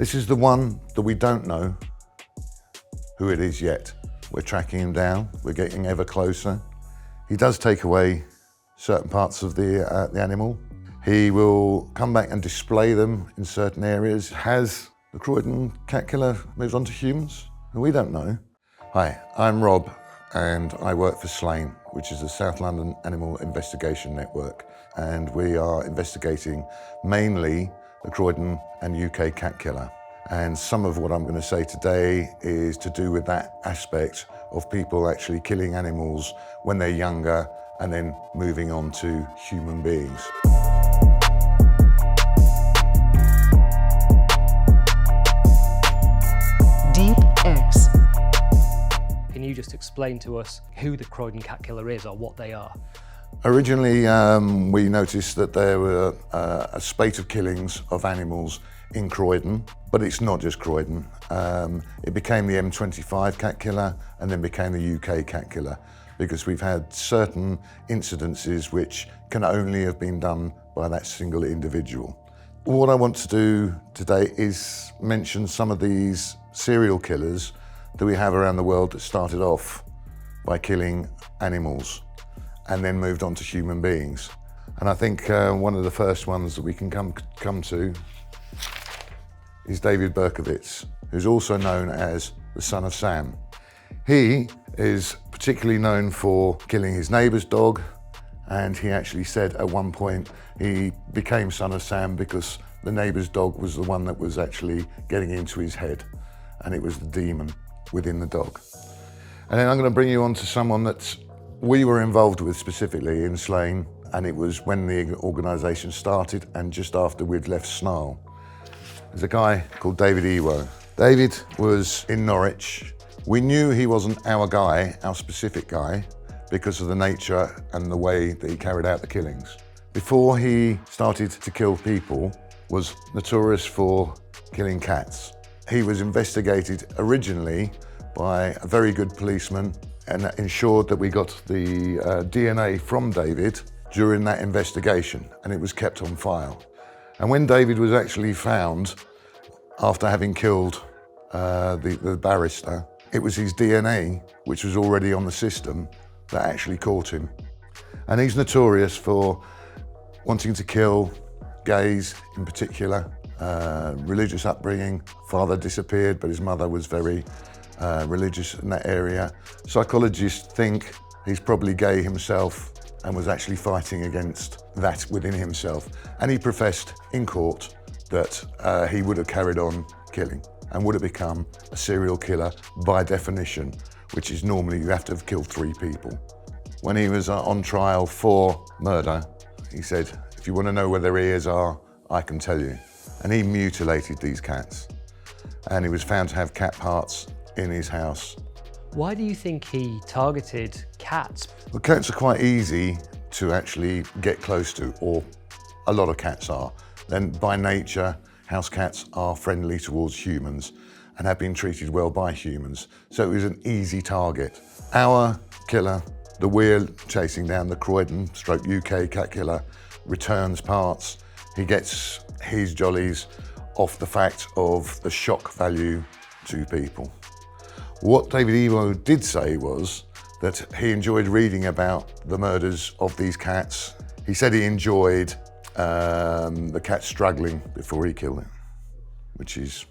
This is the one that we don't know who it is yet. We're tracking him down, we're getting ever closer. He does take away certain parts of the animal. He will come back and display them in certain areas. Has the Croydon Cat Killer moved on to humans? We don't know. Hi, I'm Rob and I work for SLAIN, which is the South London Animal Investigation Network. And we are investigating mainly the Croydon and UK cat killer. And some of what I'm going to say today is to do with that aspect of people actually killing animals when they're younger and then moving on to human beings. Deep X. Can you just explain to us who the Croydon Cat Killer is or what they are? Originally, we noticed that there were a spate of killings of animals in Croydon, but it's not just Croydon. It became the M25 cat killer and then became the UK cat killer because we've had certain incidences which can only have been done by that single individual. What I want to do today is mention some of these serial killers that we have around the world that started off by killing animals and then moved on to human beings. And I think one of the first ones that we can come to is David Berkowitz, who's also known as the Son of Sam. He is particularly known for killing his neighbour's dog, and he actually said at one point he became Son of Sam because the neighbour's dog was the one that was actually getting into his head, and it was the demon within the dog. And then I'm going to bring you on to someone that we were involved with specifically in SLAIN, and it was when the organisation started and just after we'd left Snarl. There's a guy called David Ewo. David was in Norwich. We knew he wasn't our guy, our specific guy, because of the nature and the way that he carried out the killings. Before he started to kill people, was notorious for killing cats. He was investigated originally by a very good policeman and ensured that we got the DNA from David during that investigation, and it was kept on file. And when David was actually found, after having killed the barrister, it was his DNA, which was already on the system, that actually caught him. And he's notorious for wanting to kill gays in particular, religious upbringing. Father disappeared, but his mother was very religious in that area. Psychologists think he's probably gay himself and was actually fighting against that within himself. And he professed in court that he would have carried on killing and would have become a serial killer by definition, which is normally you have to have killed 3 people. When he was on trial for murder, he said, "If you want to know where their ears are, I can tell you." And he mutilated these cats. And he was found to have cat parts in his house. Why do you think he targeted cats? Well, cats are quite easy to actually get close to, or a lot of cats are. Then by nature, house cats are friendly towards humans and have been treated well by humans. So it was an easy target. Our killer that we're chasing down, the Croydon / UK cat killer, returns parts. He gets his jollies off the fact of the shock value to people. What David Ewo did say was that he enjoyed reading about the murders of these cats. He said he enjoyed the cat struggling before he killed it, which is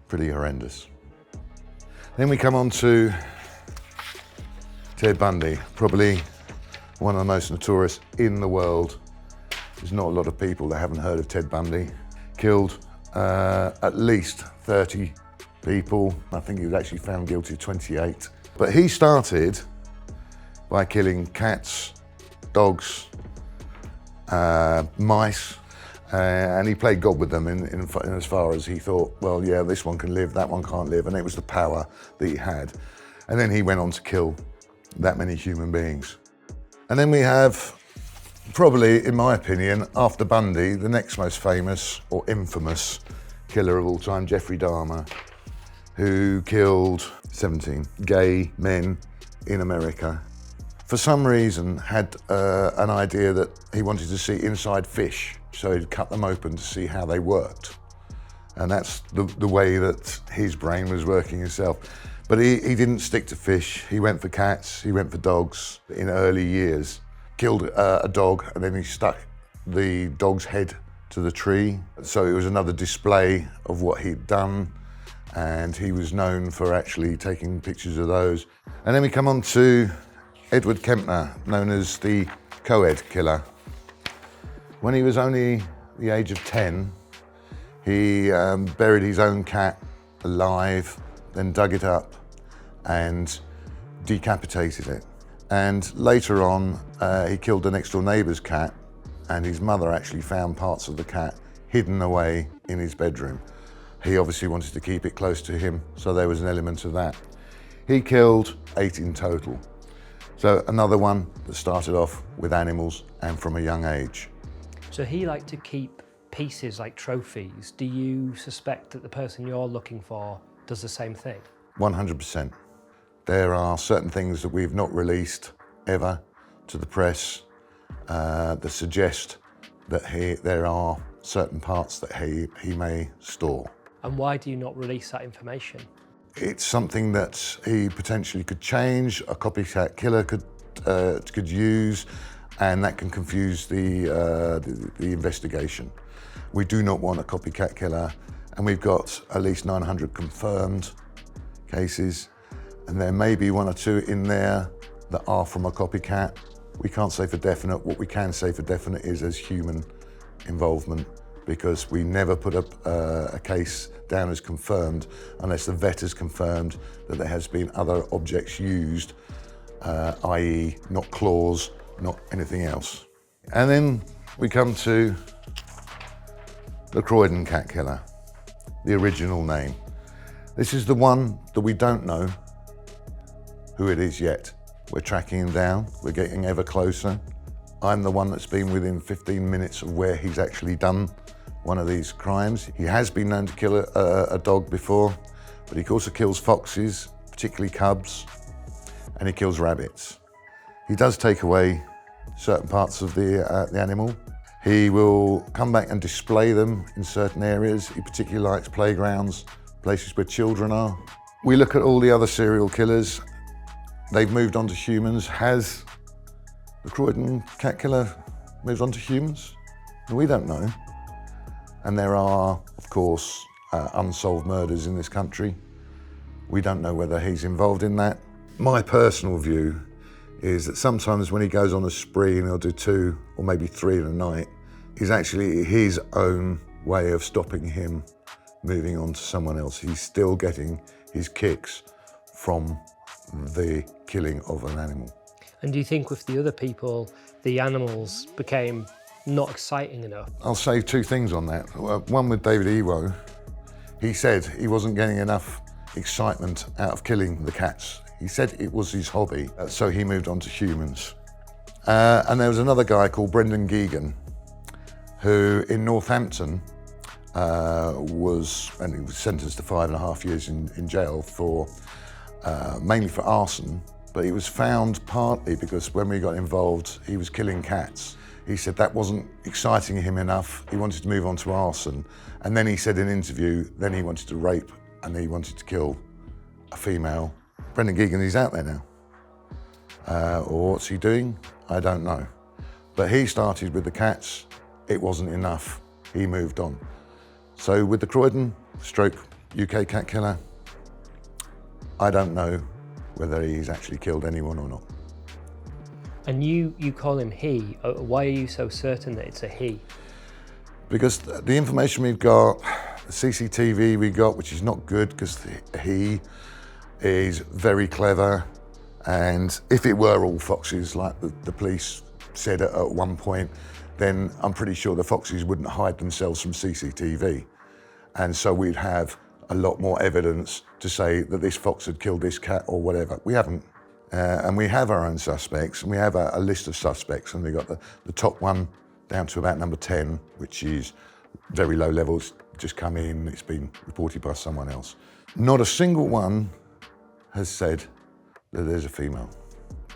pretty horrendous. Then we come on to Ted Bundy, probably one of the most notorious in the world. There's not a lot of people that haven't heard of Ted Bundy. Killed at least 30 people. I think he was actually found guilty of 28. But he started by killing cats, dogs, mice, and he played God with them in as far as he thought, well, yeah, this one can live, that one can't live, and it was the power that he had. And then he went on to kill that many human beings. And then we have, probably, in my opinion, after Bundy, the next most famous or infamous killer of all time, Jeffrey Dahmer, who killed 17 gay men in America. For some reason, had an idea that he wanted to see inside fish, so he'd cut them open to see how they worked. And that's the way that his brain was working himself. But he didn't stick to fish. He went for cats, he went for dogs in early years. Killed a dog and then he stuck the dog's head to the tree. So it was another display of what he'd done, and he was known for actually taking pictures of those. And then we come on to Edward Kemper, known as the Cat Killer. When he was only the age of 10, he buried his own cat alive, then dug it up and decapitated it. And later on, he killed the next door neighbour's cat, and his mother actually found parts of the cat hidden away in his bedroom. He obviously wanted to keep it close to him, so there was an element of that. He killed 8 in total. So another one that started off with animals and from a young age. So he liked to keep pieces like trophies. Do you suspect that the person you're looking for does the same thing? 100%. There are certain things that we've not released ever to the press that suggest that there are certain parts that he may store. And why do you not release that information? It's something that he potentially could change, a copycat killer could use, and that can confuse the investigation. We do not want a copycat killer, and we've got at least 900 confirmed cases, and there may be 1 or 2 in there that are from a copycat. We can't say for definite. What we can say for definite is there's human involvement, because we never put a case down as confirmed unless the vet has confirmed that there has been other objects used, i.e. not claws, not anything else. And then we come to the Croydon Cat Killer, the original name. This is the one that we don't know who it is yet. We're tracking him down, we're getting ever closer. I'm the one that's been within 15 minutes of where he's actually done one of these crimes. He has been known to kill a dog before, but he also kills foxes, particularly cubs, and he kills rabbits. He does take away certain parts of the animal. He will come back and display them in certain areas. He particularly likes playgrounds, places where children are. We look at all the other serial killers. They've moved on to humans. Has the Croydon Cat Killer moved on to humans? We don't know. And there are, of course, unsolved murders in this country. We don't know whether he's involved in that. My personal view is that sometimes when he goes on a spree and he'll do 2 or maybe 3 in a night, is actually his own way of stopping him moving on to someone else. He's still getting his kicks from the killing of an animal. And do you think with the other people, the animals became not exciting enough? I'll say 2 things on that. One with David Ewo, he said he wasn't getting enough excitement out of killing the cats. He said it was his hobby, so he moved on to humans. And there was another guy called Brendan Gaughan, who in Northampton was sentenced to 5.5 years in jail for mainly for arson, but he was found partly because when we got involved, he was killing cats. He said that wasn't exciting him enough. He wanted to move on to arson. And then he said in an interview, then he wanted to rape and he wanted to kill a female. Brendan Gaughan, he's out there now. Or what's he doing? I don't know. But he started with the cats. It wasn't enough. He moved on. So with the Croydon / UK Cat Killer, I don't know whether he's actually killed anyone or not. And you call him he. Why are you so certain that it's a he? Because the information we've got, the CCTV we got, which is not good because he is very clever, and if it were all foxes like the police said at one point, then I'm pretty sure the foxes wouldn't hide themselves from CCTV. And so we'd have a lot more evidence to say that this fox had killed this cat or whatever. We haven't. And we have our own suspects, and we have a list of suspects, and we got the top one down to about number 10, which is very low levels, just come in, it's been reported by someone else. Not a single one has said that there's a female.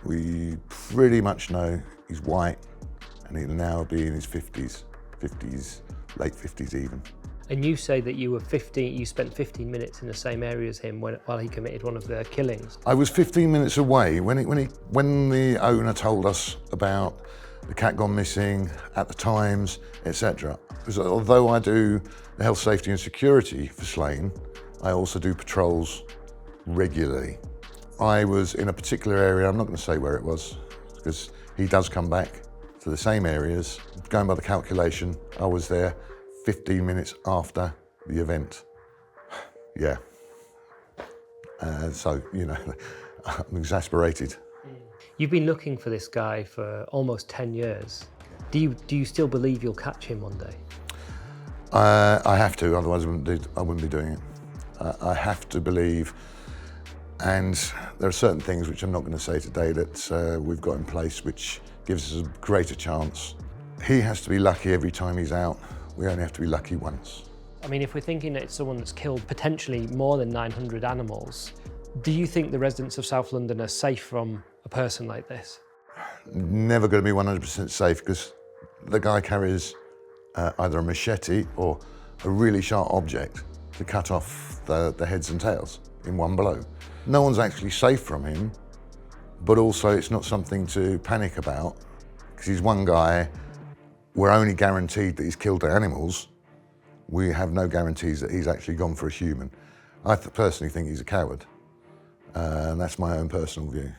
We pretty much know he's white, and he'll now be in his 50s, late 50s even. And you say that you spent 15 minutes in the same area as him while he committed one of the killings. I was 15 minutes away when the owner told us about the cat gone missing, at the times, etc. Because although I do the health, safety and security for Slane, I also do patrols regularly. I was in a particular area, I'm not going to say where it was, because he does come back to the same areas. Going by the calculation, I was there 15 minutes after the event. Yeah. So, you know, I'm exasperated. You've been looking for this guy for almost 10 years. Do you still believe you'll catch him one day? I have to, otherwise I wouldn't be doing it. I have to believe, and there are certain things which I'm not going to say today that we've got in place which gives us a greater chance. He has to be lucky every time he's out. We only have to be lucky once. I mean, if we're thinking that it's someone that's killed potentially more than 900 animals, do you think the residents of South London are safe from a person like this? Never going to be 100% safe, because the guy carries either a machete or a really sharp object to cut off the heads and tails in one blow. No one's actually safe from him, but also it's not something to panic about, because he's one guy. We're only guaranteed that he's killed the animals. We have no guarantees that he's actually gone for a human. I personally think he's a coward, and that's my own personal view.